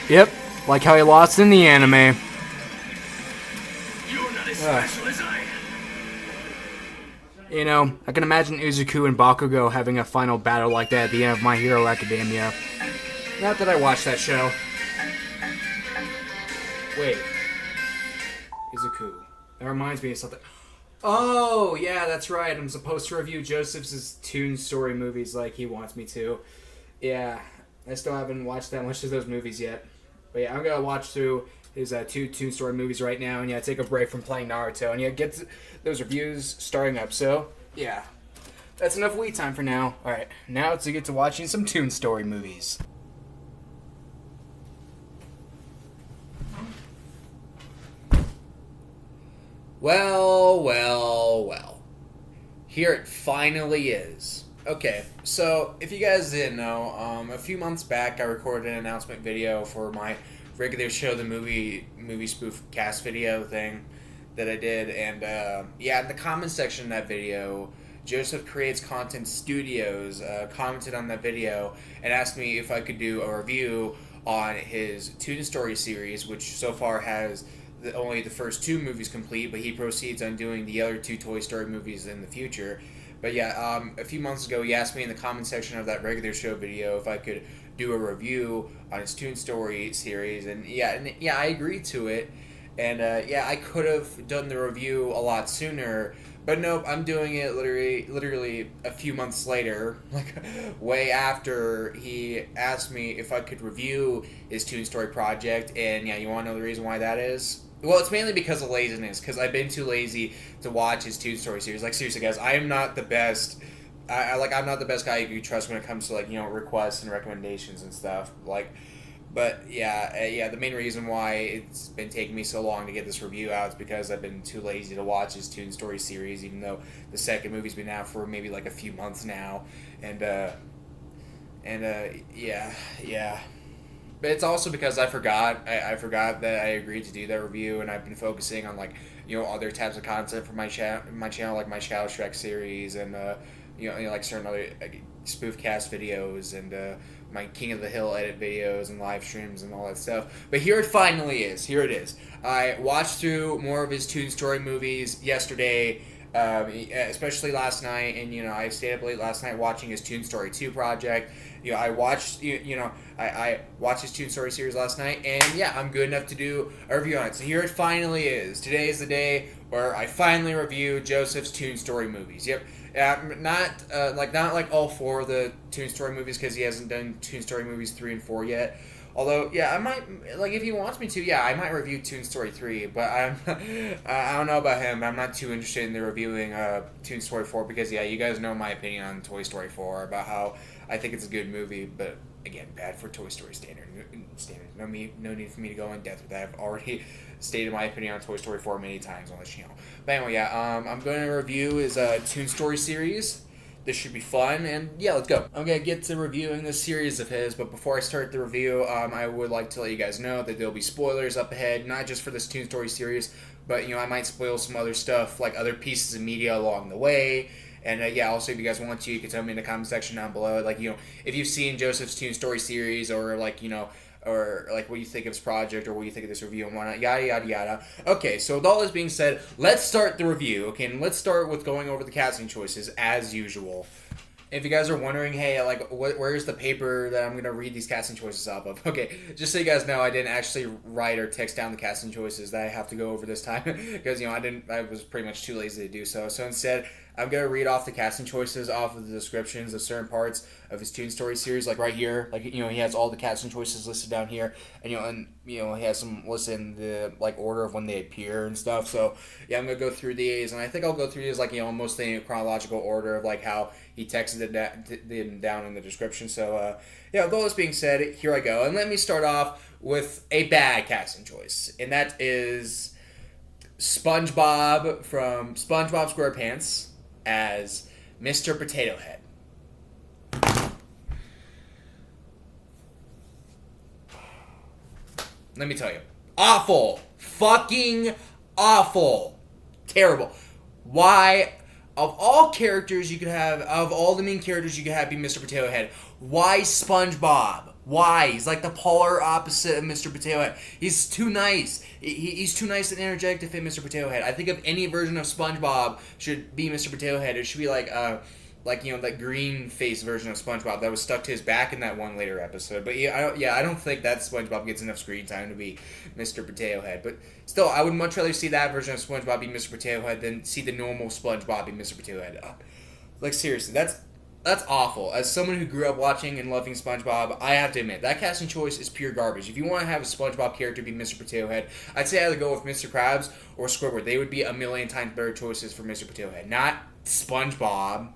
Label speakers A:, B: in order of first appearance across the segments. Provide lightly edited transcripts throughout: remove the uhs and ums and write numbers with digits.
A: Yep, like how he lost in the anime.
B: You're not as special as I am.
A: You know, I can imagine Izuku and Bakugo having a final battle like that at the end of My Hero Academia. Not that I watched that show. Wait. Izuku. That reminds me of something. Oh, yeah, that's right. I'm supposed to review Josef's Toon Story movies like he wants me to. Yeah, I still haven't watched that much of those movies yet. But yeah, I'm going to watch through his two Toon Story movies right now, and yeah, take a break from playing Naruto, and yeah, get those reviews starting up. So, yeah, that's enough wait time for now. Alright, now to get to watching some Toon Story movies. Well. Here it finally is. Okay, so if you guys didn't know, a few months back I recorded an announcement video for my regular show, the movie spoof cast video thing that I did, and yeah, in the comment section of that video, Josef Creates Content Studios commented on that video and asked me if I could do a review on his Toon Story series, which so far has only the first two movies complete, but he proceeds on doing the other two Toy Story movies in the future. But yeah, a few months ago, he asked me in the comment section of that regular show video if I could do a review on his Toon Story series, and yeah, I agreed to it. And yeah, I could have done the review a lot sooner, but nope, I'm doing it literally a few months later, like way after he asked me if I could review his Toon Story project. And yeah, you want to know the reason why that is? Well, it's mainly because of laziness, because I've been too lazy to watch his Toon Story series. Like, seriously, guys, I am not the best. I'm not the best guy you can trust when it comes to, like, you know, requests and recommendations and stuff. Like, but yeah, the main reason why it's been taking me so long to get this review out is because I've been too lazy to watch his Toon Story series, even though the second movie's been out for maybe like a few months now, and yeah. But it's also because I forgot. I forgot that I agreed to do that review, and I've been focusing on, like, you know, other types of content for my channel, like my Shadow Shrek series, and you know, like certain other spoof cast videos, and my King of the Hill edit videos and live streams and all that stuff. But here it finally is. Here it is. I watched through more of his Toon Story movies yesterday, especially last night, and you know, I stayed up late last night watching his Toon Story 2 project. You know, I watched I watched his Toon Story series last night, and yeah, I'm good enough to do a review on it. So here it finally is. Today is the day where I finally review Josef's Toon Story movies. Yep. Not like all four of the Toon Story movies, because he hasn't done Toon Story movies 3 and 4 yet. Although, yeah, I might, like, if he wants me to, yeah, I might review Toon Story 3, but I don't know about him. I'm not too interested in the reviewing Toon Story 4, because, yeah, you guys know my opinion on Toy Story 4, about how I think it's a good movie, but, again, bad for Toy Story standard. No need for me to go in depth with that. I've already stated my opinion on Toy Story 4 many times on this channel. But anyway, yeah, I'm going to review his Toon Story series. This should be fun, and yeah, let's go. I'm going to get to reviewing this series of his, but before I start the review, I would like to let you guys know that there'll be spoilers up ahead, not just for this Toon Story series, but, you know, I might spoil some other stuff, like other pieces of media along the way. And yeah, also, if you guys want to, you can tell me in the comment section down below, like, you know, if you've seen Josef's Toon Story series, or, like, you know, or like what you think of his project, or what you think of this review, and whatnot, yada yada. Okay, so with all this being said, let's start the review. Okay, and let's start with going over the casting choices as usual. If you guys are wondering, hey, like, where's the paper that I'm going to read these casting choices off of? Okay, just so you guys know, I didn't actually write or text down the casting choices that I have to go over this time, because, you know, I was pretty much too lazy to do so. So instead, I'm going to read off the casting choices off of the descriptions of certain parts of his Toon Story series, like right here. Like, you know, he has all the casting choices listed down here, and, you know, he has some listed in the, like, order of when they appear and stuff. So, yeah, I'm going to go through these, and I think I'll go through these, like, you know, mostly in chronological order of, like, how he texted it down in the description. So, yeah, with all this being said, here I go. And let me start off with a bad casting choice, and that is SpongeBob from SpongeBob SquarePants as Mr. Potato Head. Let me tell you. Awful. Fucking awful. Terrible. Why, of all characters you could have, of all the main characters you could have be Mr. Potato Head, why SpongeBob? Why? He's like the polar opposite of Mr. Potato Head. He's too nice. He's too nice and energetic to fit Mr. Potato Head. I think if any version of SpongeBob should be Mr. Potato Head, it should be like that green face version of SpongeBob that was stuck to his back in that one later episode. But I don't think that SpongeBob gets enough screen time to be Mr. Potato Head. But still, I would much rather see that version of SpongeBob be Mr. Potato Head than see the normal SpongeBob be Mr. Potato Head. Like seriously, that's awful. As someone who grew up watching and loving SpongeBob, I have to admit, that casting choice is pure garbage. If you want to have a SpongeBob character be Mr. Potato Head, I'd say either go with Mr. Krabs or Squidward. They would be a million times better choices for Mr. Potato Head. Not SpongeBob.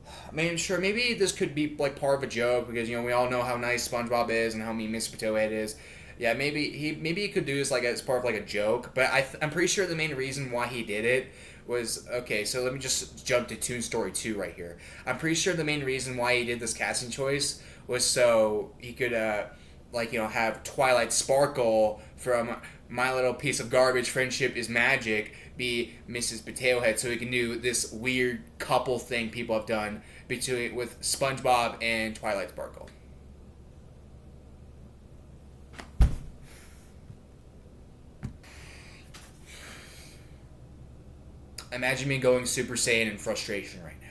A: I mean, sure, maybe this could be like part of a joke because, we all know how nice SpongeBob is and how mean Mr. Potato Head is. Yeah, maybe he could do this like as part of like a joke, but I'm pretty sure the main reason why he did it was, okay, so let me just jump to Toon Story 2 right here. I'm pretty sure the main reason why he did this casting choice was so he could, have Twilight Sparkle from My Little Piece of Garbage, Friendship is Magic, be Mrs. Potato Head, so he can do this weird couple thing people have done with SpongeBob and Twilight Sparkle. Imagine me going Super Saiyan in frustration right now.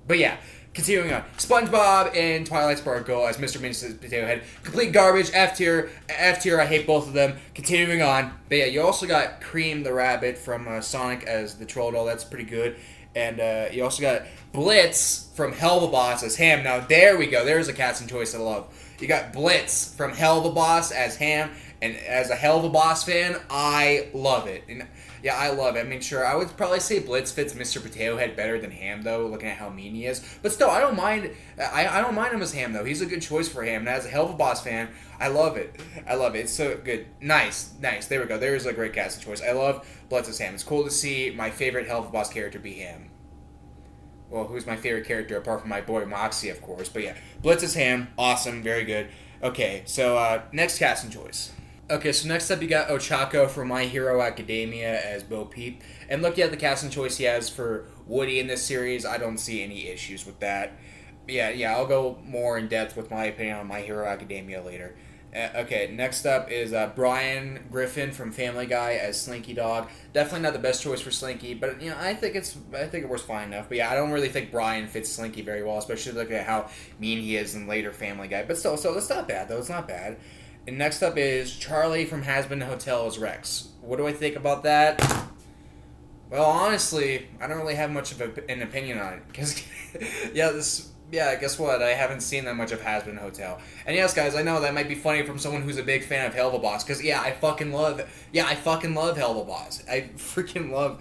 A: But yeah, continuing on. SpongeBob and Twilight Sparkle as Mr. and Mrs. Potato Head. Complete garbage, F tier, I hate both of them. Continuing on. But yeah, you also got Cream the Rabbit from Sonic as the Troll Doll. That's pretty good. And you also got Blitz from Hell of a Boss as Ham. Now, there we go. There's a casting choice I love. You got Blitz from Hell of a Boss as Ham. And as a Hell of a Boss fan, I love it. And yeah, I love it. I mean, sure, I would probably say Blitz fits Mr. Potato Head better than Ham, though, looking at how mean he is. But still, I don't mind. I don't mind him as Ham, though. He's a good choice for Ham. And as a Hell of a Boss fan, I love it. I love it. It's so good. Nice. There we go. There's a great casting choice. I love Blitz as Ham. It's cool to see my favorite Hell of a Boss character be Ham. Well, who's my favorite character apart from my boy Moxie, of course. But yeah, Blitz as Ham. Awesome. Very good. Okay, so next casting choice. Okay, so next up you got Ochako from My Hero Academia as Bo Peep. And looking at the casting choice he has for Woody in this series, I don't see any issues with that. Yeah, I'll go more in depth with my opinion on My Hero Academia later. Okay, next up is Brian Griffin from Family Guy as Slinky Dog. Definitely not the best choice for Slinky, but I think it works fine enough. But yeah, I don't really think Brian fits Slinky very well, especially looking at how mean he is in later Family Guy. But still, so it's not bad though. It's not bad. And next up is Charlie from Hazbin Hotel as Rex. What do I think about that? Well, honestly, I don't really have much of an opinion on it. Because, guess what? I haven't seen that much of Hazbin Hotel. And yes, guys, I know that might be funny from someone who's a big fan of Hell of a Boss. Because, I fucking love Hell of a Boss. I freaking love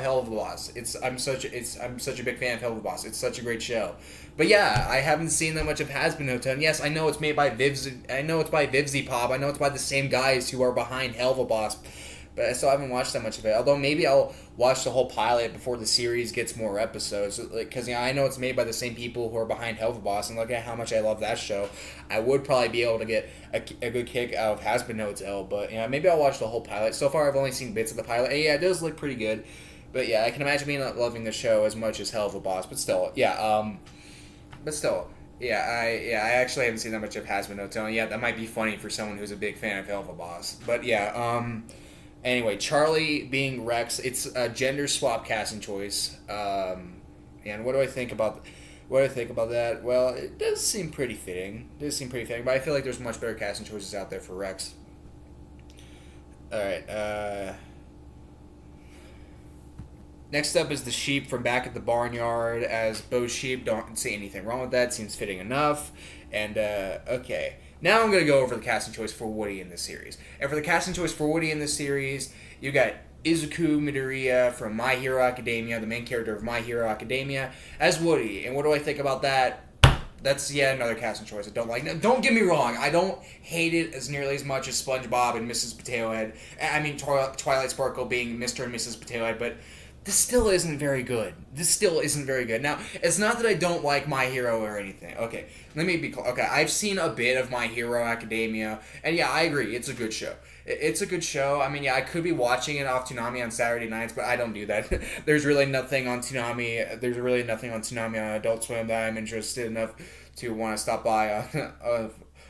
A: Hell of a Boss. I'm such a big fan of Hell of a Boss. It's such a great show. But yeah, I haven't seen that much of Hazbin Hotel. And yes, I know it's made by I know it's by Vivzy Pop. I know it's by the same guys who are behind Hell of a Boss. But I still haven't watched that much of it. Although maybe I'll watch the whole pilot before the series gets more episodes. Because I know it's made by the same people who are behind Hell of a Boss. And look at how much I love that show. I would probably be able to get a good kick out of Hazbin Hotel. But maybe I'll watch the whole pilot. So far, I've only seen bits of the pilot. And yeah, it does look pretty good. But yeah, I can imagine me not loving the show as much as Hell of a Boss. But still, I actually haven't seen that much of Hazbin Hotel. And yeah, that might be funny for someone who's a big fan of Hell of a Boss. But yeah, anyway, Charlie being Rex, it's a gender swap casting choice. And what do I think about that? Well, it does seem pretty fitting. But I feel like there's much better casting choices out there for Rex. Alright, next up is the sheep from Back at the Barnyard as Bo Sheep. Don't see anything wrong with that. Seems fitting enough. And, okay. Now I'm going to go over the casting choice for Woody in this series. And for the casting choice for Woody in this series, you got Izuku Midoriya from My Hero Academia, the main character of My Hero Academia, as Woody. And what do I think about that? That's yet another casting choice I don't like. Now, don't get me wrong, I don't hate it as nearly as much as SpongeBob and Mrs. Potato Head. I mean, Twilight Sparkle being Mr. and Mrs. Potato Head, but this still isn't very good. Now, it's not that I don't like My Hero or anything. Okay, let me be clear. Okay, I've seen a bit of My Hero Academia, and yeah, I agree, it's a good show. It's a good show. I mean, yeah, I could be watching it off Toonami on Saturday nights, but I don't do that. There's really nothing on Toonami on Adult Swim that I'm interested enough to want to stop by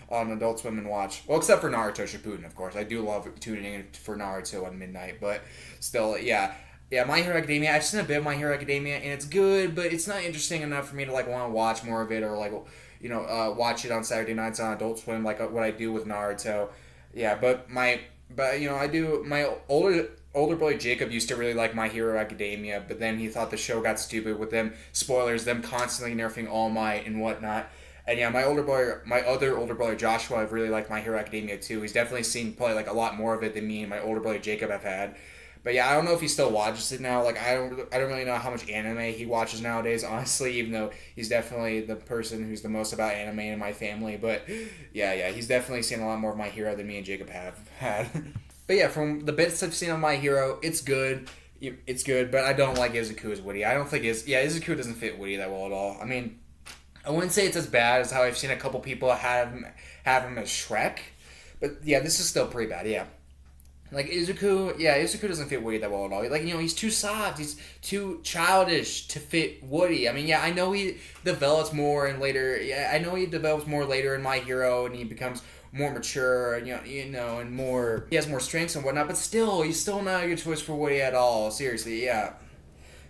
A: on Adult Swim and watch. Well, except for Naruto Shippuden, of course. I do love tuning in for Naruto on midnight, but still, yeah. Yeah, My Hero Academia. I've seen a bit of My Hero Academia, and it's good, but it's not interesting enough for me to like want to watch more of it, or like watch it on Saturday nights on Adult Swim, like what I do with Naruto. Yeah, but I do. My older brother Jacob used to really like My Hero Academia, but then he thought the show got stupid with them spoilers, them constantly nerfing All Might and whatnot. And yeah, my other older brother Joshua, I've really liked My Hero Academia too. He's definitely seen probably like a lot more of it than me and my older brother Jacob have had. But yeah, I don't know if he still watches it now. Like I don't really know how much anime he watches nowadays, honestly. Even though he's definitely the person who's the most about anime in my family. But yeah, he's definitely seen a lot more of My Hero than me and Jacob have had. But yeah, from the bits I've seen of My Hero, it's good. It's good, but I don't like Izuku as Woody. I don't think Izuku doesn't fit Woody that well at all. I mean, I wouldn't say it's as bad as how I've seen a couple people have him as Shrek, but yeah, this is still pretty bad. Yeah. Like Izuku doesn't fit Woody that well at all. Like, he's too soft, he's too childish to fit Woody. I mean, yeah, I know he develops more later in My Hero, and he becomes more mature, and more, he has more strengths and whatnot, but still, he's still not a good choice for Woody at all. Seriously, yeah.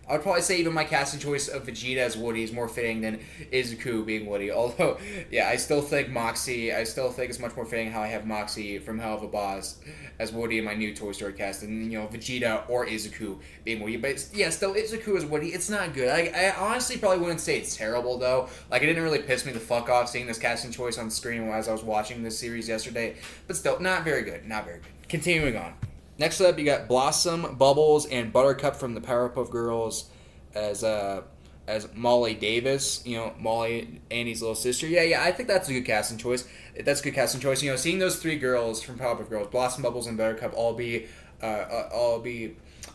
A: I would probably say even my casting choice of Vegeta as Woody is more fitting than Izuku being Woody. Although, yeah, I still think it's much more fitting how I have Moxie from Hell of a Boss as Woody in my new Toy Story cast, and Vegeta or Izuku being Woody. But yeah, still Izuku as Woody, it's not good. I honestly probably wouldn't say it's terrible though. Like, it didn't really piss me the fuck off seeing this casting choice on screen as I was watching this series yesterday. But still, not very good. Not very good. Continuing on. Next up, you got Blossom, Bubbles, and Buttercup from the Powerpuff Girls as Molly Davis. Molly, Annie's little sister. Yeah, I think that's a good casting choice. Seeing those three girls from Powerpuff Girls, Blossom, Bubbles, and Buttercup, all be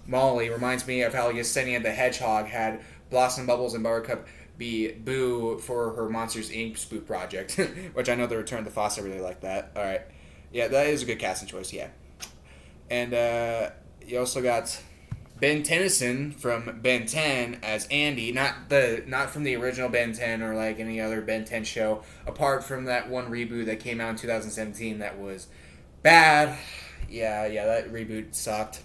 A: Molly, reminds me of how Yesenia the Hedgehog had Blossom, Bubbles, and Buttercup be Boo for her Monsters Inc. spoof project, which I know the Return of the Foster really like that. All right, yeah, that is a good casting choice. Yeah. And you also got Ben Tennyson from Ben 10 as Andy, not from the original Ben 10 or like any other Ben 10 show, apart from that one reboot that came out in 2017 that was bad. Yeah, that reboot sucked.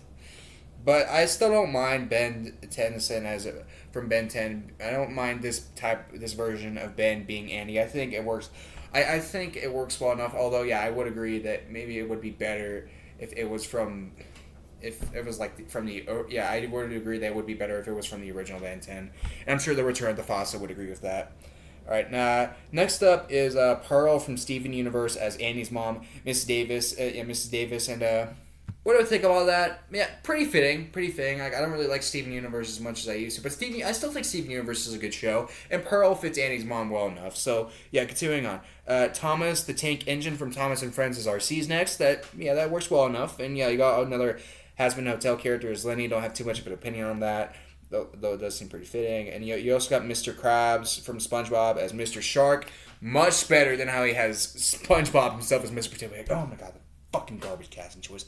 A: But I still don't mind Ben Tennyson from Ben 10. I don't mind this version of Ben being Andy. I think it works. I think it works well enough. Although, yeah, I would agree that maybe it would be better if it was from the I would agree that it would be better if it was from the original Ben 10. And I'm sure the Return of the Fossa would agree with that. Alright, next up is Pearl from Steven Universe as Annie's mom, Mrs. Davis, and what do I think of all that? Yeah, pretty fitting. Like, I don't really like Steven Universe as much as I used to, but I still think Steven Universe is a good show, and Pearl fits Annie's mom well enough. So yeah, continuing on. Thomas the Tank Engine from Thomas and Friends is RC's next. That works well enough, and yeah, you got another Has-Been Hotel character as Lenny. Don't have too much of an opinion on that, though it does seem pretty fitting. And you also got Mr. Krabs from SpongeBob as Mr. Shark. Much better than how he has SpongeBob himself as Mr. Potato Head. Oh my god, the fucking garbage casting choice.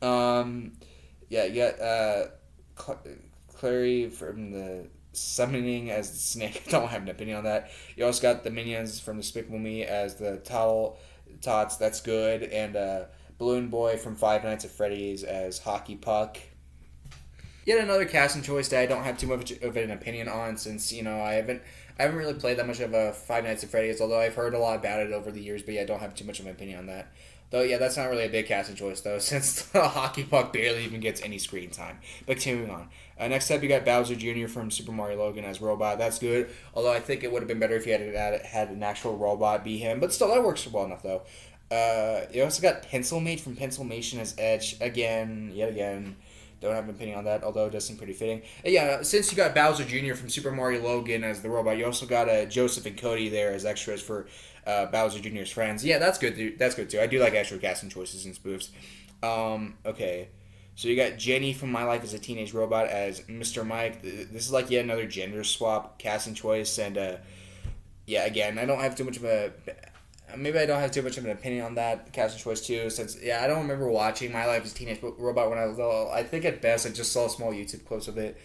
A: You got Clary from the Summoning as the Snake. I don't have an opinion on that. You also got the Minions from Despicable Me as the Tots. That's good. And Balloon Boy from Five Nights at Freddy's as Hockey Puck. Yet another casting choice that I don't have too much of an opinion on, since I haven't really played that much of a Five Nights at Freddy's, although I've heard a lot about it over the years. But yeah, I don't have too much of an opinion on that. Though, yeah, that's not really a big casting choice, though, since the Hockey Puck barely even gets any screen time. But continuing on. Next up, you got Bowser Jr. from Super Mario Logan as Robot. That's good, although I think it would have been better if you had an actual robot be him. But still, that works well enough, though. You also got Pencilmate from Pencilmation as Edge. Yet again. Don't have an opinion on that, although it does seem pretty fitting. Yeah, since you got Bowser Jr. from Super Mario Logan as the robot, you also got Joseph and Cody there as extras for Bowser Jr.'s friends. Yeah, that's good too. I do like extra casting choices and spoofs. Okay. So you got Jenny from My Life as a Teenage Robot as Mr. Mike. This is like yet another gender swap casting choice, and again, I don't have too much of an opinion on that casting choice too, since I don't remember watching My Life as a Teenage Robot when I was little. I think at best I just saw small YouTube clips of it,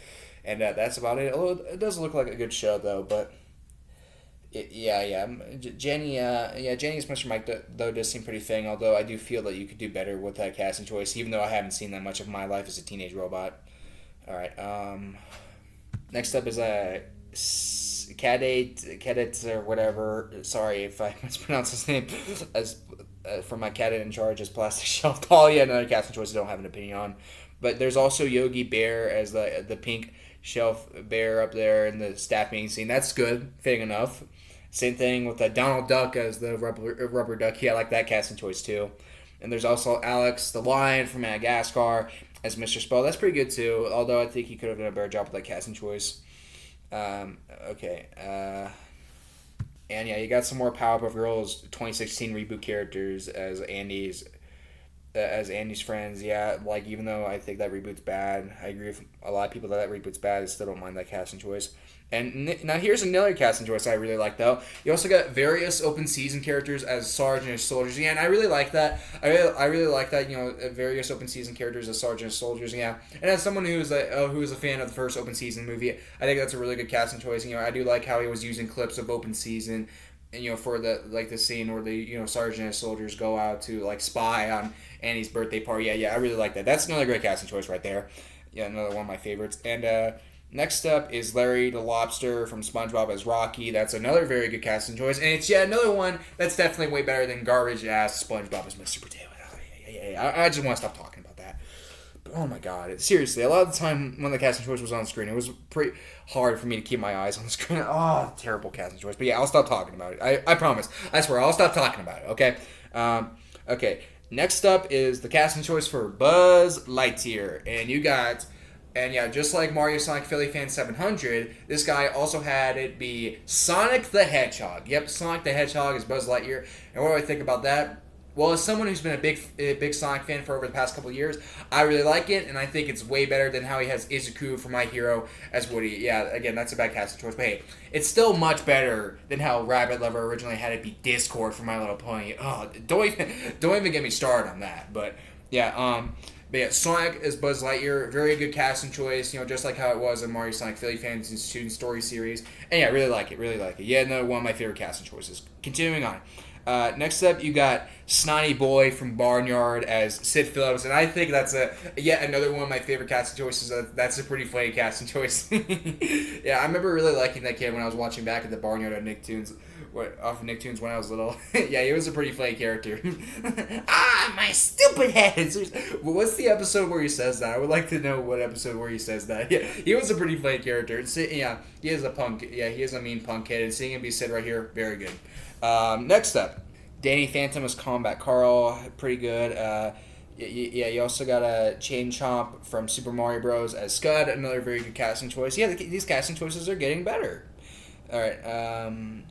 A: and that's about it. Although it does look like a good show though, but Jenny, Jenny as Mr. Mike though does seem pretty fitting. Although I do feel that you could do better with that casting choice, even though I haven't seen that much of My Life as a Teenage Robot. All right. Next up is a Cadet or whatever. Sorry if I mispronounce his name. As from my cadet in charge as Plastic Shelf Doll. Yeah, another casting choice I don't have an opinion on. But there's also Yogi Bear as the pink shelf bear up there in the staff meeting scene. That's good, fitting enough. Same thing with Donald Duck as the rubber duck. Yeah, I like that casting choice too. And there's also Alex the lion from Madagascar as Mr. Spell. That's pretty good too. Although I think he could have done a better job with that casting choice. Okay. And yeah, you got some more Powerpuff Girls 2016 reboot characters as Andy's friends. Yeah, like even though I think that reboot's bad, I agree with a lot of people that reboot's bad. I still don't mind that casting choice. And now here's another casting choice I really like though. You also got various open season characters as sergeant and soldiers. Yeah, and I really like that. I really like that. Various open season characters as sergeant and soldiers. Yeah, and as someone who is a fan of the first open season movie, I think that's a really good casting choice. I do like how he was using clips of open season. And, for the scene where the sergeant and soldiers go out to spy on Annie's birthday party. Yeah, I really like that. That's another great casting choice right there. Yeah, another one of my favorites. And next up is Larry the Lobster from SpongeBob as Rocky. That's another very good casting choice. And it's another one that's definitely way better than garbage ass SpongeBob as Mr. Potato. I just want to stop talking about that. But oh my god, seriously, a lot of the time when the casting choice was on screen, it was pretty hard for me to keep my eyes on the screen. Oh, terrible casting choice. But yeah, I'll stop talking about it. I promise. I swear, I'll stop talking about it, okay? Okay, next up is the casting choice for Buzz Lightyear. And just like Mario Sonic Philly Fan 700, this guy also had it be Sonic the Hedgehog. Yep, Sonic the Hedgehog is Buzz Lightyear. And what do I think about that? Well, as someone who's been a big Sonic fan for over the past couple of years, I really like it, and I think it's way better than how he has Izuku from My Hero as Woody. Yeah, again, that's a bad casting choice, but hey, it's still much better than how Rabbit Lover originally had it be Discord from My Little Pony. Oh, don't even get me started on that. But yeah, Sonic as Buzz Lightyear, very good casting choice. Just like how it was in Mario Sonic Philly Fans and Toon Story series. And yeah, really like it. Yeah, another one of my favorite casting choices. Continuing on. Next up, you got Snotty Boy from Barnyard as Sid Phillips, and I think that's yet another one of my favorite casting choices. That's a pretty funny casting choice. Yeah, I remember really liking that kid when I was watching back at the Barnyard on Nicktoons, off of Nicktoons when I was little. Yeah, he was a pretty funny character. My stupid head! Well, what's the episode where he says that? I would like to know what episode where he says that. Yeah, he was a pretty funny character. Yeah, he is a punk. Yeah, he is a mean punk kid, and seeing him be Sid right here, very good. Next up, Danny Phantom as Combat Carl, pretty good. You also got a Chain Chomp from Super Mario Bros. As Scud, another very good casting choice. Yeah, these casting choices are getting better. All right.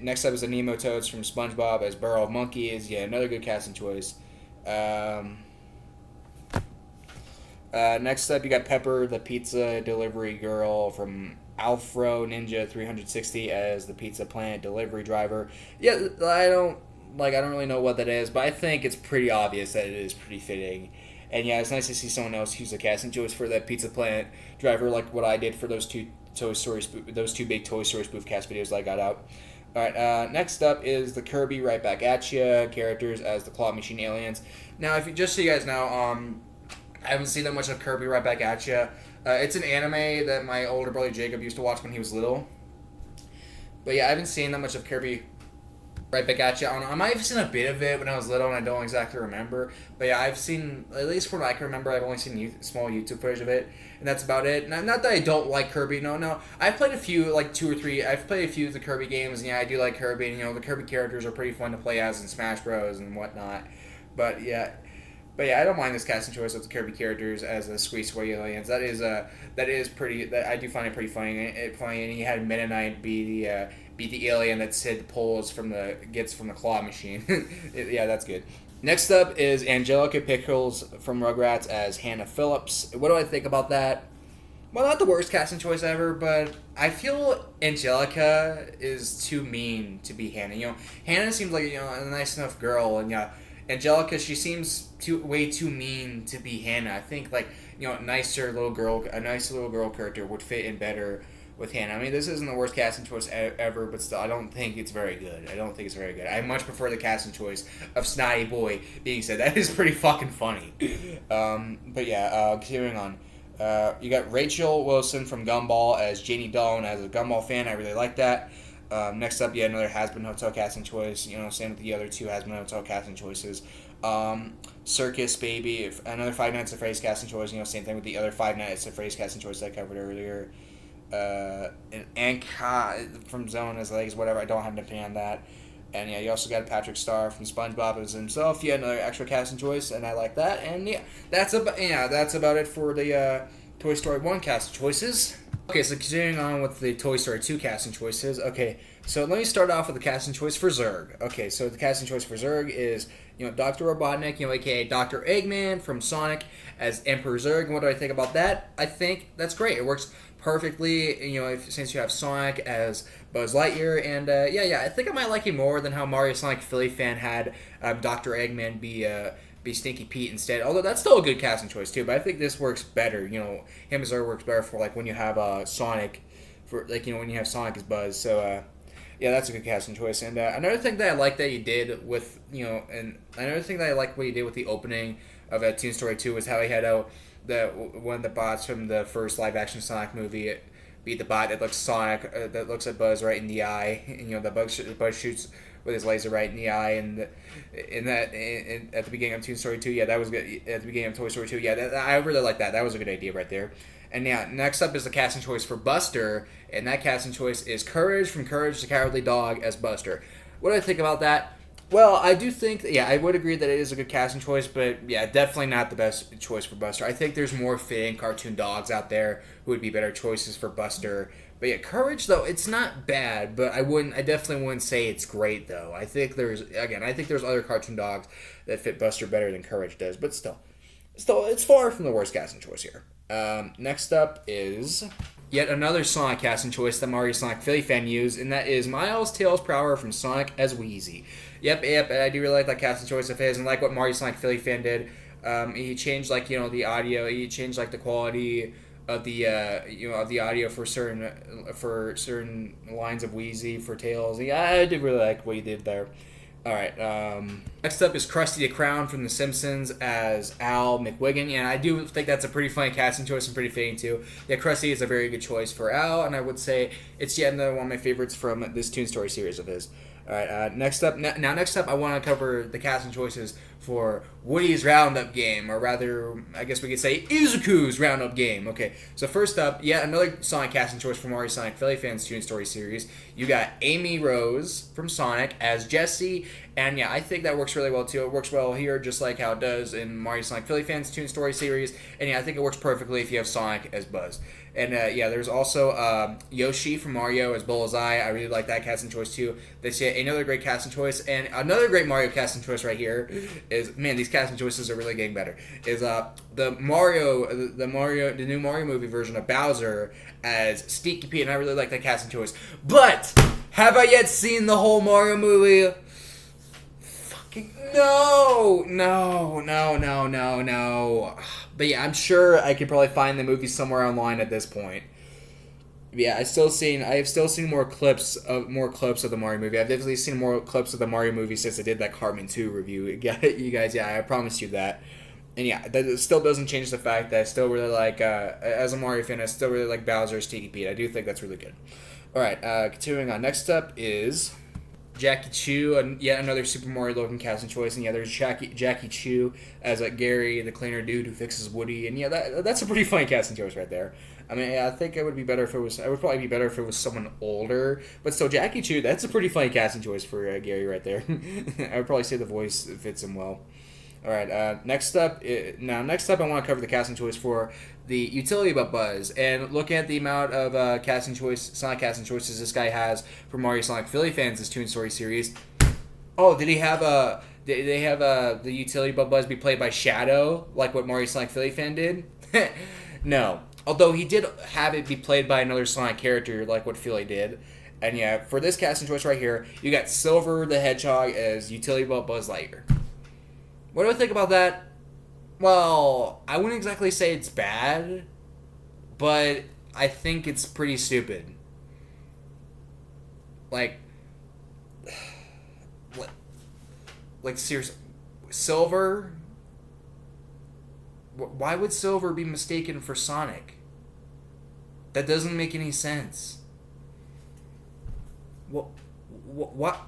A: Next up is the Nemo Toads from SpongeBob as Burrow of Monkeys. Yeah, another good casting choice. Next up, you got Pepper, the pizza delivery girl from Alfro Ninja 360 as the Pizza Planet delivery driver. Yeah, I don't really know what that is, but I think it's pretty obvious that it is pretty fitting. And yeah, it's nice to see someone else use a casting choice for that Pizza Planet driver, like what I did for those two big Toy Story spoof cast videos that I got out. All right, next up is the Kirby Right Back at Ya characters as the Claw Machine aliens. Now, just so you guys know, I haven't seen that much of Kirby Right Back at Ya. It's an anime that my older brother Jacob used to watch when he was little. But yeah, I haven't seen that much of Kirby Right Back at Ya. I might have seen a bit of it when I was little and I don't exactly remember. But yeah, I've seen, at least from what I can remember, I've only seen small YouTube footage of it. And that's about it. Not that I don't like Kirby, no. I've played a few, like 2 or 3, I've played a few of the Kirby games. And yeah, I do like Kirby. And, the Kirby characters are pretty fun to play as in Smash Bros. And whatnot. But yeah, I don't mind this casting choice of the Kirby characters as the Squeak Squad aliens. That is pretty. I do find it pretty funny. And he had Meta Knight be the alien that Sid gets from the claw machine. Yeah, that's good. Next up is Angelica Pickles from Rugrats as Hannah Phillips. What do I think about that? Well, not the worst casting choice ever, but I feel Angelica is too mean to be Hannah. Hannah seems like a nice enough girl, and Angelica, she seems way too mean to be Hannah. I think a nice little girl character would fit in better with Hannah. I mean, this isn't the worst casting choice ever, but still, I don't think it's very good. I don't think it's very good. I much prefer the casting choice of Snotty Boy being said. That is pretty fucking funny. But yeah, continuing on. You got Rachel Wilson from Gumball as Janie Dawn. As a Gumball fan, I really like that. Next up, another Has Been Hotel casting choice. Same with the other two Has Been Hotel casting choices. Circus Baby, another Five Nights at Freddy's casting choice. Same thing with the other Five Nights at Freddy's casting choice that I covered earlier. And Anka from Zone as legs, whatever. I don't have an opinion on that. And you also got Patrick Star from SpongeBob as himself. Another extra casting choice, and I like that. And that's about it for the Toy Story 1 casting choices. Okay, so continuing on with the Toy Story 2 casting choices. Okay, so let me start off with the casting choice for Zurg. Okay, so the casting choice for Zurg is, Dr. Robotnik, aka Dr. Eggman from Sonic as Emperor Zurg. And what do I think about that? I think that's great. It works perfectly, since you have Sonic as Buzz Lightyear. And, I think I might like it more than how Mario Sonic Philly fan had Dr. Eggman be Stinky Pete instead. Although that's still a good casting choice too. But I think this works better. Him as Zurg works better for when you have Sonic, for when you have Sonic as Buzz. So that's a good casting choice. And another thing that I like that you did with and another thing that I like what you did with the opening of Toon Story 2 was how he had out one of the bots from the first live action Sonic movie beat the bot that looks Sonic that looks at Buzz right in the eye. And, the Buzz shoots with his laser right in the eye, and at the beginning of Toon Story 2, that was good. At the beginning of Toy Story 2, I really like that. That was a good idea right there. And next up is the casting choice for Buster, and that casting choice is Courage from Courage the Cowardly Dog as Buster. What do I think about that? Well, I do think, I would agree that it is a good casting choice, but definitely not the best choice for Buster. I think there's more fitting cartoon dogs out there who would be better choices for Buster. But Courage, though, it's not bad, but I definitely wouldn't say it's great, though. I think there's other cartoon dogs that fit Buster better than Courage does, but still, it's far from the worst casting choice here. Next up is yet another Sonic casting choice that Mario Sonic Philly fan used, and that is Miles Tails Prower from Sonic as Wheezy. Yep, I do really like that casting choice of his, and like what Mario Sonic Philly fan did. He changed the audio. He changed the quality of the of the audio for certain lines of Wheezy for Tails. I did really like what he did there. All right. Next up is Krusty the Clown from The Simpsons as Al McWiggin, and I do think that's a pretty funny casting choice and pretty fitting too. Krusty is a very good choice for Al, and I would say it's yet another one of my favorites from this Toon Story series of his. All right. Next up, I want to cover the casting choices for Woody's Roundup game, or rather, I guess we could say Izuku's Roundup game. Okay, so first up, another Sonic casting choice for Mario Sonic Philly fans Toon Story series. You got Amy Rose from Sonic as Jessie, and I think that works really well too. It works well here, just like how it does in Mario Sonic Philly fans Toon Story series, and I think it works perfectly if you have Sonic as Buzz. And there's also Yoshi from Mario as Bullseye. I really like that casting choice too. That's yet another great casting choice, and another great Mario casting choice right here is, man, these casting choices are really getting better. Is the new Mario movie version of Bowser as Stinky Pete, and I really like that casting choice. But have I yet seen the whole Mario movie? No. But I'm sure I could probably find the movie somewhere online at this point. I have still seen more clips of the Mario movie. I've definitely seen more clips of the Mario movie since I did that Cartman 2 review. You guys, I promised you that. And that still doesn't change the fact that I still really like, as a Mario fan, I still really like Bowser's Stinky Pete. I do think that's really good. Alright, continuing on. Next up is Jackie Chu, and yet another Super Mario looking casting choice, and there's Jackie Chu as Gary, the cleaner dude who fixes Woody, and that's a pretty funny casting choice right there. I mean, I think it would be better if it was. It would probably be better if it was someone older, but still, Jackie Chu, that's a pretty funny casting choice for Gary right there. I would probably say the voice fits him well. All right. Next up, I want to cover the casting choice for the utility belt Buzz, and look at the amount of Sonic casting choices this guy has for Mario Sonic Philly fans this Toon Story series. Oh, did they have the utility belt Buzz be played by Shadow like what Mario Sonic Philly fan did? No. Although he did have it be played by another Sonic character like what Philly did. And for this casting choice right here, you got Silver the Hedgehog as utility belt Buzz Lightyear. What do I think about that? Well, I wouldn't exactly say it's bad, but I think it's pretty stupid. Like, seriously, Silver. Why would Silver be mistaken for Sonic? That doesn't make any sense. What?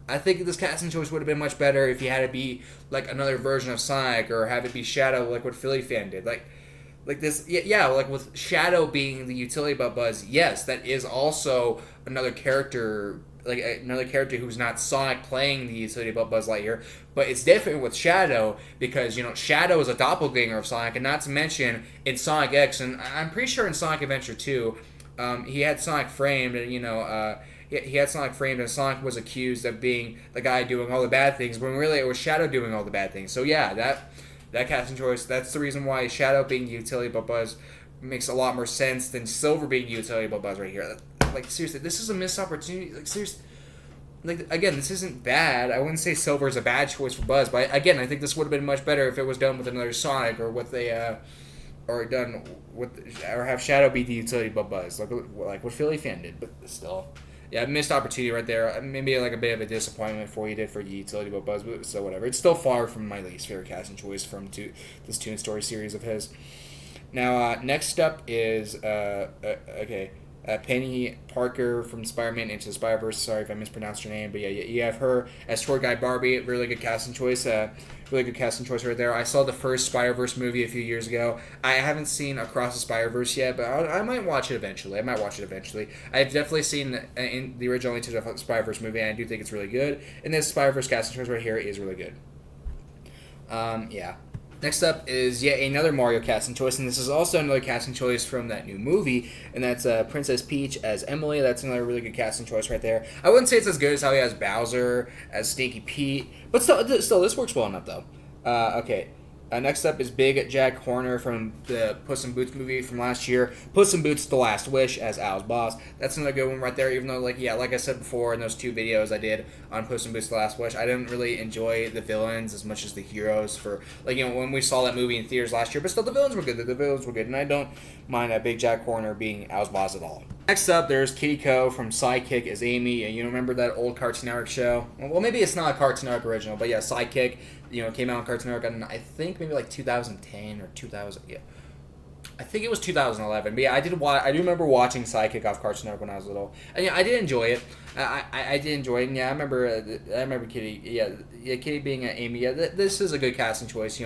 A: I think this casting choice would have been much better if you had it be like another version of Sonic, or have it be Shadow, like what Philly fan did. Like this, yeah, like with Shadow being the utility belt Buzz. Yes, that is also another character, like another character who's not Sonic playing the utility belt Buzz Lightyear. But it's different with Shadow because Shadow is a doppelganger of Sonic, and not to mention in Sonic X, and I'm pretty sure in Sonic Adventure 2, he had Sonic framed, and he had Sonic framed, and Sonic was accused of being the guy doing all the bad things, when really it was Shadow doing all the bad things. So yeah, that casting choice, that's the reason why Shadow being the utility belt Buzz makes a lot more sense than Silver being the utility belt Buzz right here. Like, seriously, this is a missed opportunity. Like, seriously, like, again, this isn't bad. I wouldn't say Silver is a bad choice for Buzz, but again, I think this would have been much better if it was done with another Sonic, or with a, or have Shadow be the utility belt Buzz, like what Philly fan did. But still, yeah, missed opportunity right there. Maybe like a bit of a disappointment for what he did for the utility belt Buzz, but so whatever. It's still far from my least favorite casting choice from this Toon Story series of his. Now, next up is Penny Parker from Spider-Man Into the Spider-Verse. Sorry if I mispronounced her name, but yeah, you have her as Tour Guide Barbie. Really good casting choice. Really good casting choice right there. I saw the first Spider-Verse movie a few years ago. I haven't seen Across the Spider-Verse yet, but I might watch it eventually. I've definitely seen in the original Into the Spider-Verse movie, and I do think it's really good. And this Spider-Verse casting choice right here is really good. Yeah. Next up is yet another Mario casting choice, and this is also another casting choice from that new movie, and that's Princess Peach as Emily. That's another really good casting choice right there. I wouldn't say it's as good as how he has Bowser as Stinky Pete, but still this works well enough, though. Okay. Next up is Big Jack Horner from the Puss in Boots movie from last year. Puss in Boots: The Last Wish as Al's boss. That's another good one right there, even though, like I said before in those two videos I did on Puss in Boots: The Last Wish, I didn't really enjoy the villains as much as the heroes for, when we saw that movie in theaters last year, but still the villains were good, and I don't mind Big Jack Horner being Al's boss at all. Next up, there's Kitty Ko from Sidekick as Amy, and you remember that old Cartoon Network show? Well, maybe it's not a Cartoon Network original, but yeah, Sidekick, came out on Cartoon Network in, I think, maybe like 2010 or 2000, yeah. I think it was 2011, but yeah, I do remember watching Sidekick off Cartoon Network when I was little, and yeah, I did enjoy it. I did enjoy it, and yeah, I remember Kitty, Kitty being Amy. Yeah, this is a good casting choice.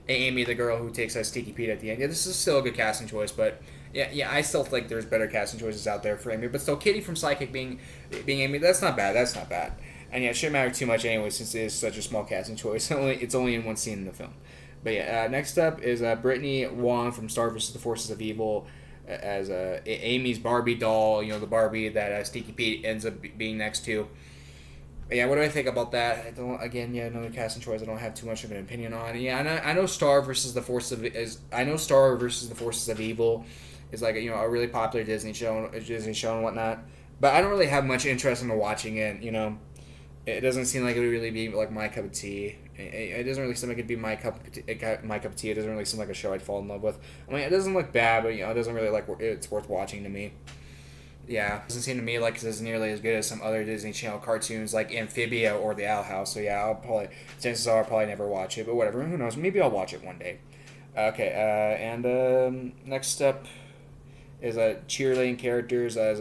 A: Amy, the girl who takes a Stinky Pete at the end. Yeah, this is still a good casting choice, but yeah, I still think there's better casting choices out there for Amy. But still, Kitty from Sidekick being Amy, that's not bad. And yeah, it shouldn't matter too much anyway, since it is such a small casting choice. It's only in one scene in the film. But yeah, next up is Brittany Wong from Star vs. the Forces of Evil as Amy's Barbie doll, the Barbie that Stinky Pete ends up being next to. But yeah, what do I think about that? Another casting choice I don't have too much of an opinion on. Yeah, I know Star versus the Forces of Evil is like a really popular Disney show and whatnot. But I don't really have much interest in watching it. It doesn't seem like it would really be like my cup of tea. It doesn't really seem like it'd be my cup of tea. It doesn't really seem like a show I'd fall in love with. It doesn't look bad, but it doesn't really it's worth watching to me. Yeah, it doesn't seem to me like it's nearly as good as some other Disney Channel cartoons like Amphibia or The Owl House. So yeah, chances are I'll probably never watch it. But whatever, who knows? Maybe I'll watch it one day. Okay, and next up is cheerleading characters as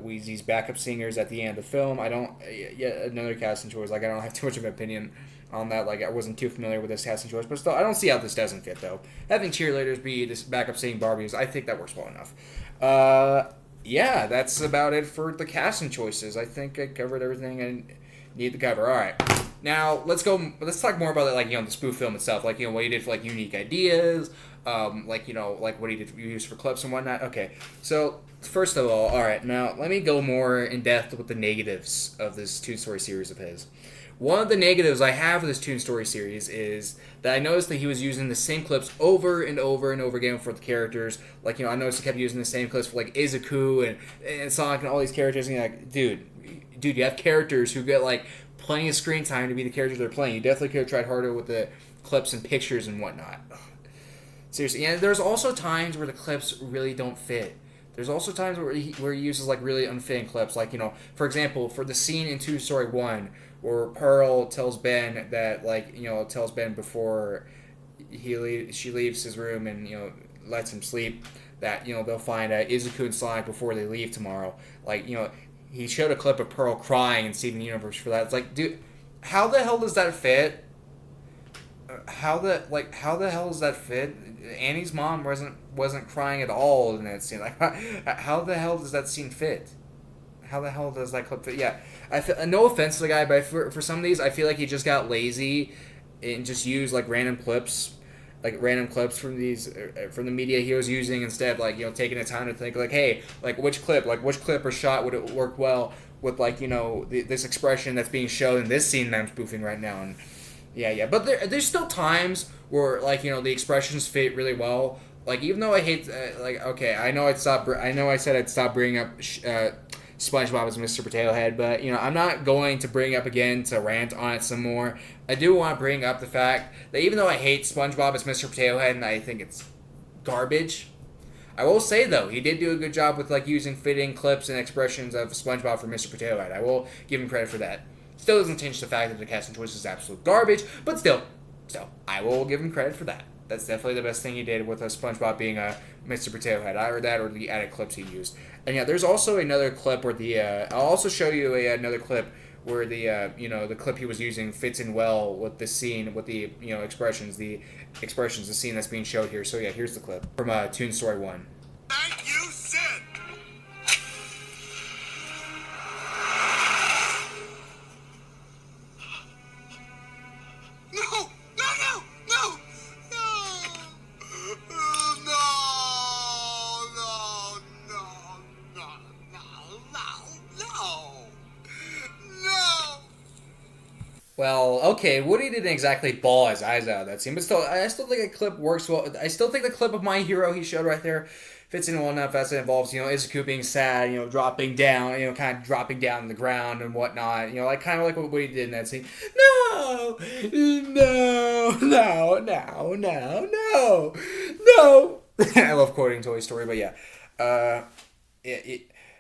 A: Wheezy's backup singers at the end of the film. Another casting choice. I don't have too much of an opinion on that. I wasn't too familiar with this casting choice, but still, I don't see how this doesn't fit, though. Having cheerleaders be this backup singing Barbies, I think that works well enough. Yeah, that's about it for the casting choices. I think I covered everything I need to cover. All right. Now, let's talk more about the spoof film itself. What he did for, unique ideas, what he did use for clips and whatnot. Okay, so first of all right, now let me go more in depth with the negatives of this Toon Story series of his. One of the negatives I have with this Toon Story series is that I noticed that he was using the same clips over and over and over again for the characters. I noticed he kept using the same clips for Izuku and Sonic and all these characters, and you're like, dude, you have characters who get plenty of screen time to be the characters they're playing. You definitely could have tried harder with the clips and pictures and whatnot. Seriously, yeah. There's also times where the clips really don't fit. There's also times where he uses like really unfitting clips, like for example, for the scene in Toon Story 1 where Pearl tells Ben that tells Ben before she leaves his room and lets him sleep that they'll find Izuku and Sonic before they leave tomorrow. Like he showed a clip of Pearl crying in Steven Universe for that. It's like, dude, how the hell does that fit? How the hell does that fit? Annie's mom wasn't crying at all in that scene. Like, how the hell does that scene fit? How the hell does that clip fit? Yeah, no offense to the guy, but for some of these, I feel like he just got lazy and just used like random clips from the media he was using instead of taking the time to think like, hey, which clip or shot would it work well with this expression that's being shown in this scene that I'm spoofing right now. And yeah, but there's still times where the expressions fit really well. Like, even though I hate okay, I know I said I'd stop bringing up SpongeBob as Mr. Potato Head, but I'm not going to bring it up again to rant on it some more. I do want to bring up the fact that even though I hate SpongeBob as Mr. Potato Head and I think it's garbage, I will say though he did do a good job with using fitting clips and expressions of SpongeBob for Mr. Potato Head. I will give him credit for that. Still doesn't change the fact that the casting choice is absolute garbage, but still, I will give him credit for that. That's definitely the best thing he did with SpongeBob being a Mr. Potato Head. Either that or the added clips he used. And yeah, there's also another clip where I'll also show you another clip where the clip he was using fits in well with the scene, with the expressions, the scene that's being showed here. So yeah, here's the clip from Toon Story 1.
B: Thank you, Sid.
A: Well, okay, Woody didn't exactly bawl his eyes out of that scene, but still, I still think the clip works well. I still think the clip of My Hero he showed right there fits in well enough as it involves, Izuku being sad, dropping down, kind of dropping down to the ground and whatnot, kind of like what Woody did in that scene. No! I love quoting Toy Story, but yeah.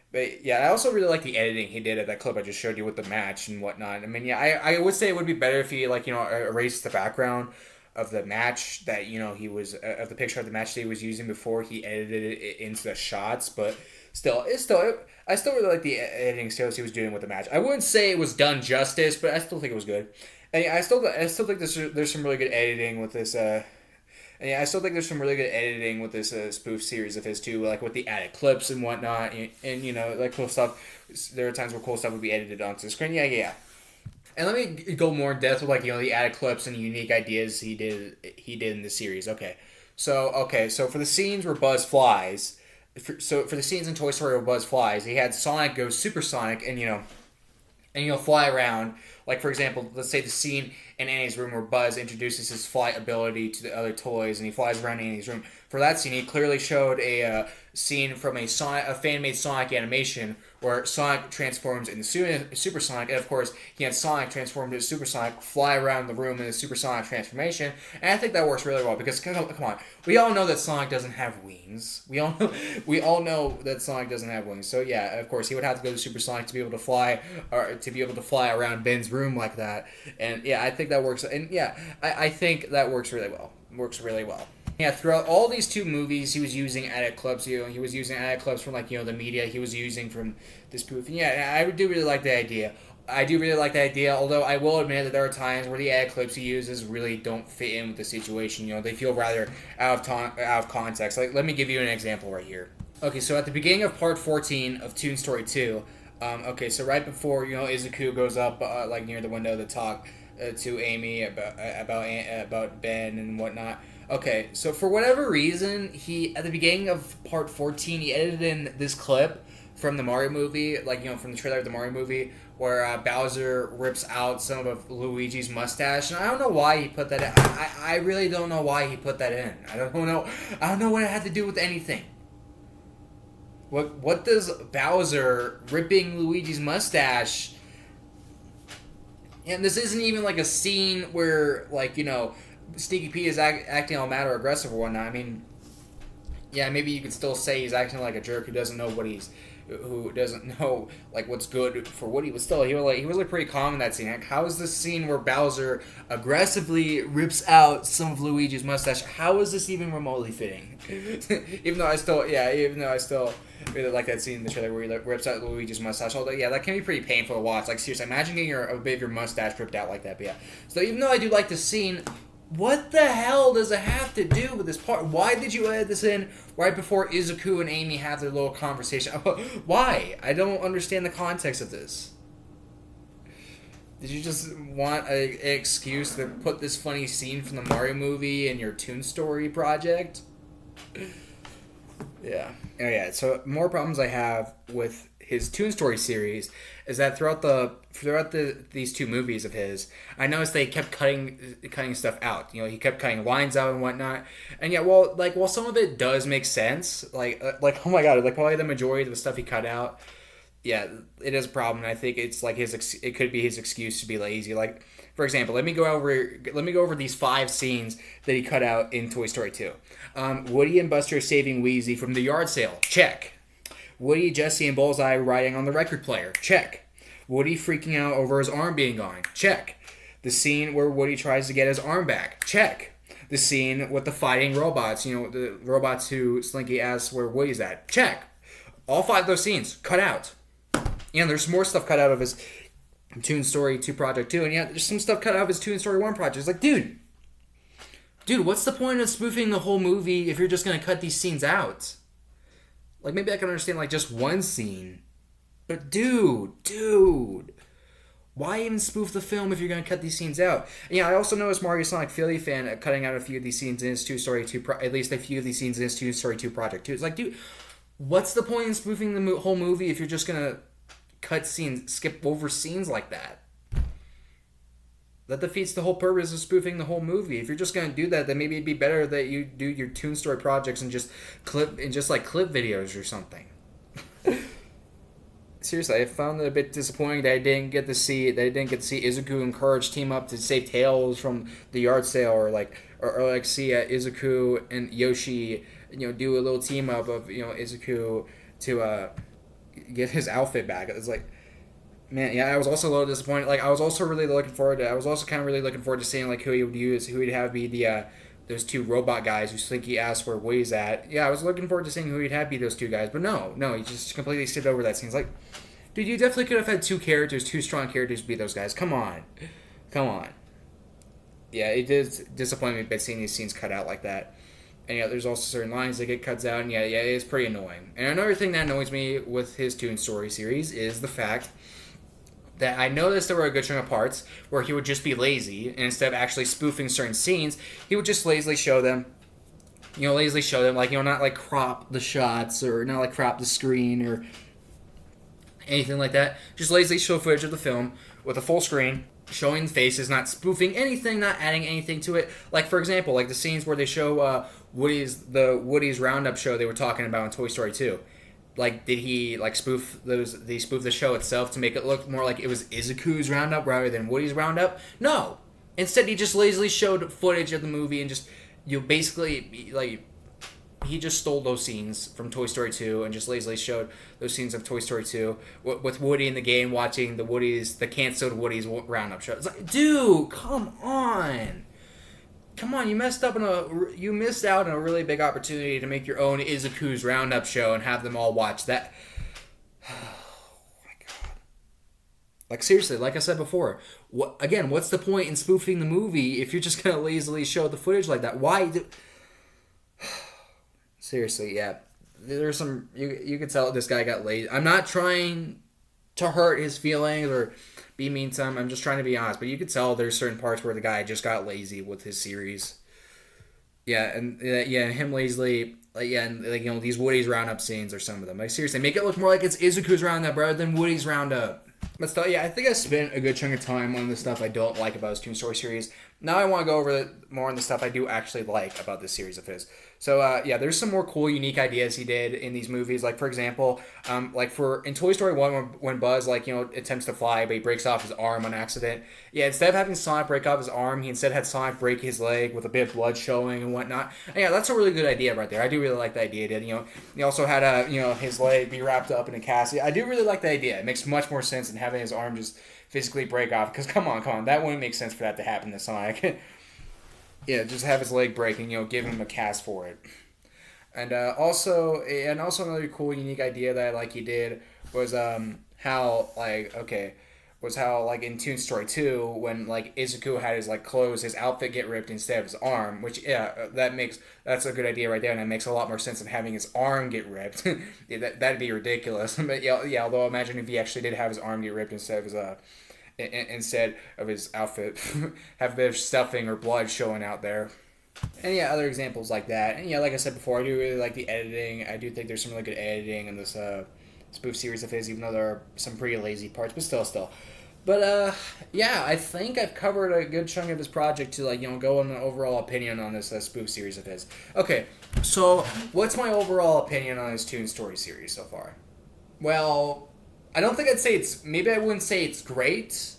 A: But yeah, I also really like the editing he did at that clip I just showed you with the match and whatnot. I mean, yeah, I would say it would be better if he erased the background of the match that he was of the picture of the match that he was using before he edited it into the shots. But I still really like the editing skills he was doing with the match. I wouldn't say it was done justice, but I still think it was good. And yeah, I still think there's some really good editing with this. And yeah, I still think there's some really good editing with this spoof series of his too, like with the added clips and whatnot, and cool stuff. There are times where cool stuff would be edited onto the screen. Yeah. And let me go more in depth with the added clips and unique ideas he did in the series. Okay, so for the scenes where Buzz flies, for the scenes in Toy Story where Buzz flies, he had Sonic go supersonic and fly around. Like, for example, let's say the scene in Annie's room where Buzz introduces his flight ability to the other toys and he flies around Annie's room. For that scene, he clearly showed a scene from a fan-made Sonic animation where Sonic transforms into Supersonic, and of course, he had Sonic transformed into Supersonic, fly around the room in a Supersonic transformation, and I think that works really well, because, come on, we all know that Sonic doesn't have wings. We all know that Sonic doesn't have wings, so yeah, of course, he would have to go to Supersonic to be able to fly, or to be able to fly around Ben's room like that, and yeah, I think that works, and yeah, I think that works really well. Yeah, throughout all these two movies, he was using added clips. He was using added clips from the media. He was using from this spoof. And yeah, I do really like the idea. Although I will admit that there are times where the added clips he uses really don't fit in with the situation. They feel rather out of context. Like, let me give you an example right here. Okay, so at the beginning of part 14 of Toon Story 2, so right before Izuku goes up near the window to talk to Amy about Ben and whatnot. Okay, so for whatever reason, at the beginning of part 14, he edited in this clip from the Mario movie, from the trailer of the Mario movie, where Bowser rips out some of Luigi's mustache, and I don't know why he put that in. I really don't know why he put that in. I don't know what it had to do with anything. What does Bowser ripping Luigi's mustache? And this isn't even a scene where Sneaky Pete is acting all mad or aggressive or whatnot, I mean, yeah, maybe you could still say he's acting like a jerk who doesn't know like what's good for Woody, but still he was like pretty calm in that scene. Like, how is this scene where Bowser aggressively rips out some of Luigi's mustache? How is this even remotely fitting? even though I still really like that scene in the trailer where he rips out Luigi's mustache. Although yeah, that can be pretty painful to watch. Like seriously, imagine getting a bit of your mustache ripped out like that. But yeah, so even though I do like the scene, what the hell does it have to do with this part? Why did you add this in right before Izuku and Amy have their little conversation? Why? I don't understand the context of this. Did you just want an excuse to put this funny scene from the Mario movie in your Toon Story project? Yeah. Oh yeah, so more problems I have with his Toon Story series is that throughout these two movies of his, I noticed they kept cutting stuff out. You know, he kept cutting lines out and whatnot. And yeah, while some of it does make sense, like oh my god, like probably the majority of the stuff he cut out, yeah, it is a problem. And I think it's like it could be his excuse to be lazy. Like for example, let me go over these 5 scenes that he cut out in Toy Story 2. Woody and Buster saving Wheezy from the yard sale. Check. Woody, Jesse, and Bullseye riding on the record player. Check. Woody freaking out over his arm being gone. Check. The scene where Woody tries to get his arm back. Check. The scene with the fighting robots. You know, the robots who Slinky asks where Woody's at. Check. All 5 of those scenes cut out. And there's more stuff cut out of his Toon Story 2 Project 2. And yeah, there's some stuff cut out of his Toon Story 1 project. It's like, dude, what's the point of spoofing the whole movie if you're just going to cut these scenes out? Like, maybe I can understand, like, just one scene. But, dude. Why even spoof the film if you're going to cut these scenes out? And yeah, I also noticed Mario Sonic Philly fan cutting out a few of these scenes in his Toon Story 2... at least a few of these scenes in his Toon Story 2 Project 2. It's like, dude, what's the point in spoofing the whole movie if you're just going to skip over scenes like that? That defeats the whole purpose of spoofing the whole movie. If you're just going to do that, then maybe it'd be better that you do your Toon Story projects and just clip videos or something. Seriously, I found it a bit disappointing that I didn't get to see Izuku encourage team up to save Tails from the yard sale, or see Izuku and Yoshi, you know, do a little team up of, you know, Izuku to get his outfit back. It's like, man, yeah, I was also a little disappointed. Like, I was also kind of really looking forward to seeing, like, who he'd have be those 2 robot guys who Slinky asked where Woody's at. Yeah, I was looking forward to seeing who he'd have be those 2 guys, but no, he just completely skipped over that scene. It's like, dude, you definitely could have had 2 strong characters be those guys. Come on. Yeah, it did disappoint me a bit seeing these scenes cut out like that. And yeah, there's also certain lines that get cut out, and yeah, it is pretty annoying. And another thing that annoys me with his Toon Story series is the fact that I noticed there were a good chunk of parts where he would just be lazy, and instead of actually spoofing certain scenes, he would just lazily show them, like, you know, not like crop the shots or not like crop the screen or anything like that. Just lazily show footage of the film with a full screen, showing the faces, not spoofing anything, not adding anything to it. Like, for example, like the scenes where they show Woody's Roundup show they were talking about in Toy Story 2. Like, did he, like, spoof the show itself to make it look more like it was Izuku's Roundup rather than Woody's Roundup? No. Instead, he just lazily showed footage of the movie and just, you know, basically, like, he just stole those scenes from Toy Story 2 and just lazily showed those scenes of Toy Story 2 with Woody in the game watching the canceled Woody's Roundup show. It's like, dude, come on. Come on, you missed out on a really big opportunity to make your own Izuku's Roundup show and have them all watch that. Oh my god! Like, seriously, like I said before, what's the point in spoofing the movie if you're just gonna lazily show the footage like that? Why? Seriously, yeah. There's some you could tell this guy got lazy. I'm not trying to hurt his feelings or be mean to him. I'm just trying to be honest. But you could tell there's certain parts where the guy just got lazy with his series. Yeah, and him lazily, like, yeah, and, like, you know, these Woody's Roundup scenes are some of them. Like, seriously, make it look more like it's Izuku's Roundup rather than Woody's Roundup. But still, yeah, I think I spent a good chunk of time on the stuff I don't like about his Toon Story series. Now I want to go over more on the stuff I do actually like about this series of his. So yeah, there's some more cool, unique ideas he did in these movies. Like for example, like for in Toy Story 1, when Buzz attempts to fly, but he breaks off his arm on accident. Yeah, instead of having Sonic break off his arm, he instead had Sonic break his leg with a bit of blood showing and whatnot. And yeah, that's a really good idea right there. I do really like the idea. He also had his leg be wrapped up in a cast. I do really like the idea. It makes much more sense than having his arm just physically break off. Because come on, that wouldn't make sense for that to happen to Sonic. Yeah, just have his leg break and give him a cast for it. And also another cool, unique idea that he did was how in Toon Story 2 when Izuku had his clothes, his outfit get ripped instead of his arm, which that's a good idea right there, and it makes a lot more sense than having his arm get ripped. Yeah, that'd be ridiculous. But yeah. Although imagine if he actually did have his arm get ripped instead of his outfit, have a bit of stuffing or blood showing out there. And yeah, other examples like that. And yeah, like I said before, I do really like the editing. I do think there's some really good editing in this spoof series of his, even though there are some pretty lazy parts, but still. But yeah, I think I've covered a good chunk of his project to go on an overall opinion on this spoof series of his. Okay, so what's my overall opinion on his Toon Story series so far? Well, I don't think maybe I wouldn't say it's great.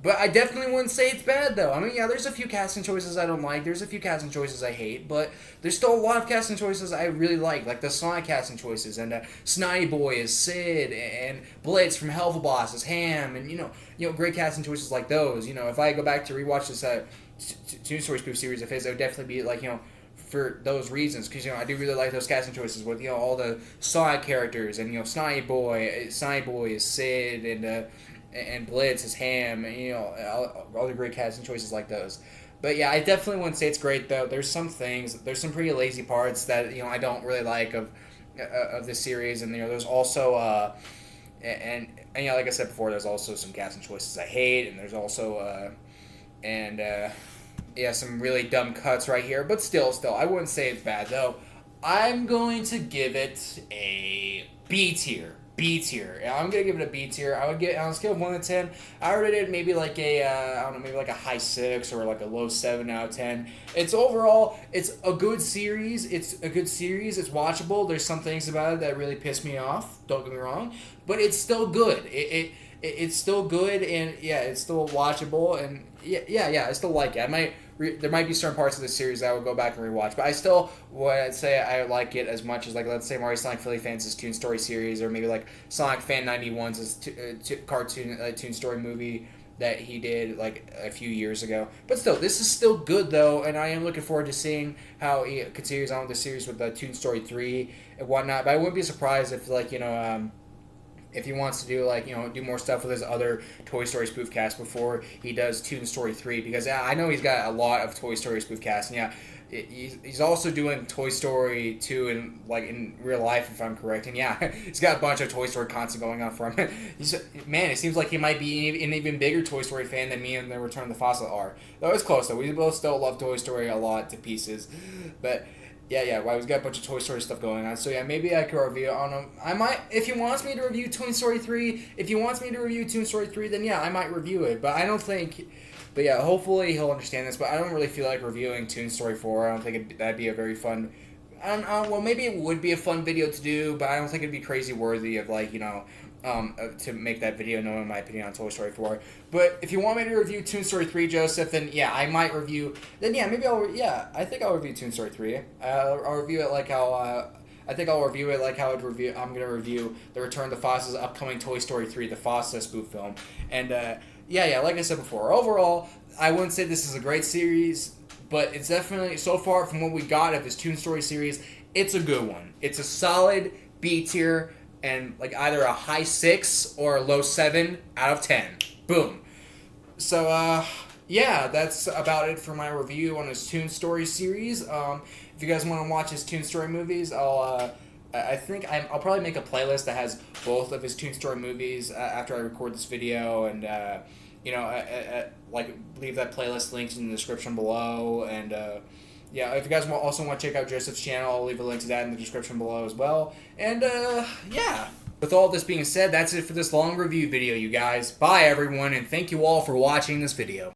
A: But I definitely wouldn't say it's bad, though. I mean, yeah, there's a few casting choices I don't like. There's a few casting choices I hate. But there's still a lot of casting choices I really like the Sonic casting choices. And Snotty Boy is Sid. And Blitz from Helvaboss is Ham. And, great casting choices like those. If I go back to rewatch this Toon Story spoof series of his, it would definitely be, for those reasons. Because, I do really like those casting choices with, all the Sonic characters. And, Snotty Boy is Sid. And Blitz is Ham, and all the great casting choices like those. But yeah, I definitely wouldn't say it's great though. There's some pretty lazy parts that I don't really like of this series, and there's also like I said before, there's also some casting choices I hate, and there's also some really dumb cuts right here. But still, I wouldn't say it's bad though. I'm going to give it a B tier. B tier. I'm gonna give it a B tier. I would get on a scale of 1 to 10. I would rate it maybe maybe a high 6 or a low 7 out of 10. It's a good series. It's watchable. There's some things about it that really piss me off. Don't get me wrong, but it's still good. It's still good, and yeah, it's still watchable, and yeah. I still like it. There might be certain parts of the series that I would go back and rewatch, but I still would say I like it as much as let's say Mario Sonic Philly Fans' Toon Story series, or maybe Sonic Fan 91's cartoon Toon Story movie that he did a few years ago. But still, this is still good though, and I am looking forward to seeing how he continues on with the series with Toon Story 3 and whatnot. But I wouldn't be surprised if if he wants to do more stuff with his other Toy Story spoof cast before he does Toon Story 3, because I know he's got a lot of Toy Story spoof casts, and he's also doing Toy Story 2 in real life, if I'm correct, and yeah, he's got a bunch of Toy Story content going on for him. It seems like he might be an even bigger Toy Story fan than me and the Return of the Fossil are. Though it's close though, we both still love Toy Story a lot to pieces, but well, he's got a bunch of Toy Story stuff going on. So yeah, maybe I could review it on him. I might, if he wants me to review Toon Story 3, then yeah, I might review it. But I don't think, but yeah, hopefully he'll understand this. But I don't really feel like reviewing Toon Story 4. I don't think that'd be a very fun, well, maybe it would be a fun video to do, but I don't think it'd be crazy worthy of to make that video knowing my opinion on Toy Story 4. But if you want me to review Toon Story 3, Joseph, then yeah, I might review. Then yeah, maybe I think I'll review Toon Story 3. I'll review it I'm gonna review the Return to Foster's upcoming Toy Story 3, the Foster spoof film. And like I said before, overall, I wouldn't say this is a great series, but it's definitely, so far from what we got of this Toon Story series, it's a good one. It's a solid B tier, and either a high 6 or a low 7 out of 10. Boom. So, that's about it for my review on his Toon Story series. If you guys want to watch his Toon Story movies, I'll probably make a playlist that has both of his Toon Story movies after I record this video, and leave that playlist linked in the description below, and if you guys also want to check out Joseph's channel, I'll leave a link to that in the description below as well. And with all this being said, that's it for this long review video, you guys. Bye everyone, and thank you all for watching this video.